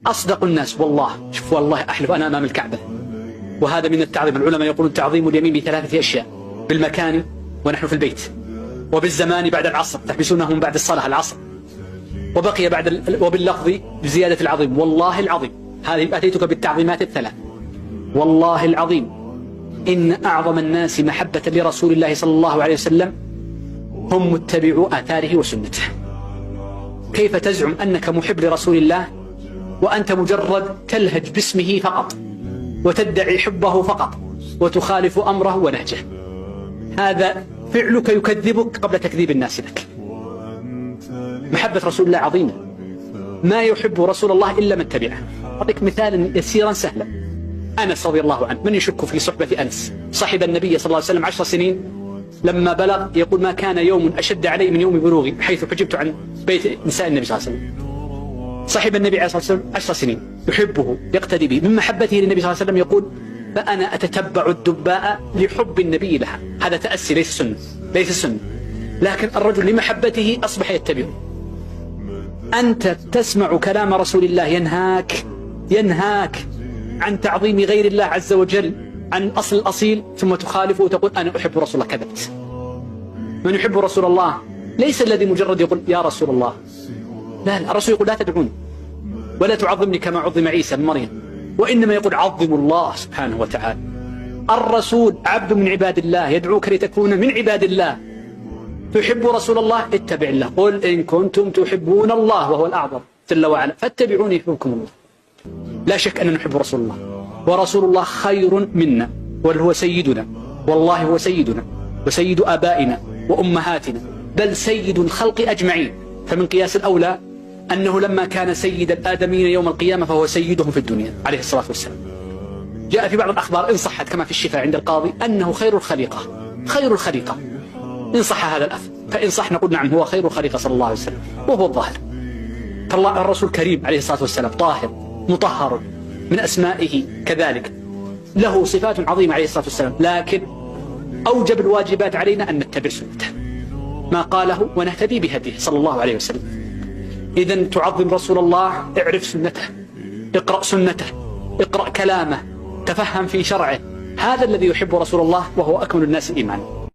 أصدق الناس والله. شوف والله أحلف أنا أمام الكعبة، وهذا من التعظيم. العلماء يقولون تعظيم اليمين بثلاثة أشياء: بالمكان ونحن في البيت، وبالزمان بعد العصر تحبسونهم بعد الصلاة العصر، وبقي وباللفظ بزيادة العظيم. والله العظيم هذه أتيتك بالتعظيمات الثلاث. والله العظيم إن أعظم الناس محبة لرسول الله صلى الله عليه وسلم هم متبعو آثاره وسنته. كيف تزعم أنك محب لرسول الله وأنت مجرد تلهج باسمه فقط وتدعي حبه فقط وتخالف أمره ونهجه؟ هذا فعلك يكذبك قبل تكذيب الناس لك. محبة رسول الله عظيمة، ما يحب رسول الله إلا من تبعه. أعطيك مثالا يسيرا سهلا: أنس رضي الله عنه، من يشك في صحبة أنس؟ صحب النبي صلى الله عليه وسلم 10 سنين. لما بلغ يقول: ما كان يوم أشد علي من يوم بلوغي، حيث حجبت عن بيت نساء النبي صلى الله عليه وسلم. صحب النبي عليه الصلاة والسلام 10 سنين، يحبه يقتدي به. من محبته للنبي صلى الله عليه وسلم يقول: فأنا أتتبع الدباء لحب النبي لها. هذا تأسي ليس سنة، ليس سنة، لكن الرجل لمحبته أصبح يتبعه. أنت تسمع كلام رسول الله ينهاك عن تعظيم غير الله عز وجل، عن أصل الأصيل، ثم تخالفه وتقول: أنا أحب رسول الله. كذبت. من يحب رسول الله ليس الذي مجرد يقول يا رسول الله، لا، الرسول يقول: لا تدعوني ولا تعظمني كما عظم عيسى بن مريم، وإنما يقول: عظموا الله سبحانه وتعالى. الرسول عبد من عباد الله، يدعوك لتكون من عباد الله. تحب رسول الله؟ اتبع الله. قل إن كنتم تحبون الله وهو الأعظم جل وعلا فاتبعوني يحببكم الله. لا شك أننا نحب رسول الله، ورسول الله خير منا، وهو سيدنا، والله هو سيدنا وسيد آبائنا وأمهاتنا، بل سيد الخلق أجمعين. فمن قياس الأولى أنه لما كان سيد الآدميين يوم القيامة فهو سيدهم في الدنيا عليه الصلاة والسلام. جاء في بعض الأخبار إن صحت كما في الشفاء عند القاضي أنه خير الخليقة إن صح هذا الأثر، فإن صح نقول نعم هو خير الخليقة صلى الله عليه وسلم، وهو الظاهر. فالله الرسول كريم عليه الصلاة والسلام، طاهر مطهر، من أسمائه كذلك، له صفات عظيمة عليه الصلاة والسلام، لكن أوجب الواجبات علينا أن نتبع سنته، ما قاله ونهتدي بهديه صلى الله عليه وسلم. إذن تعظم رسول الله، اعرف سنته، اقرأ سنته، اقرأ كلامه، تفهم في شرعه. هذا الذي يحب رسول الله، وهو أكمل الناس إيمانا.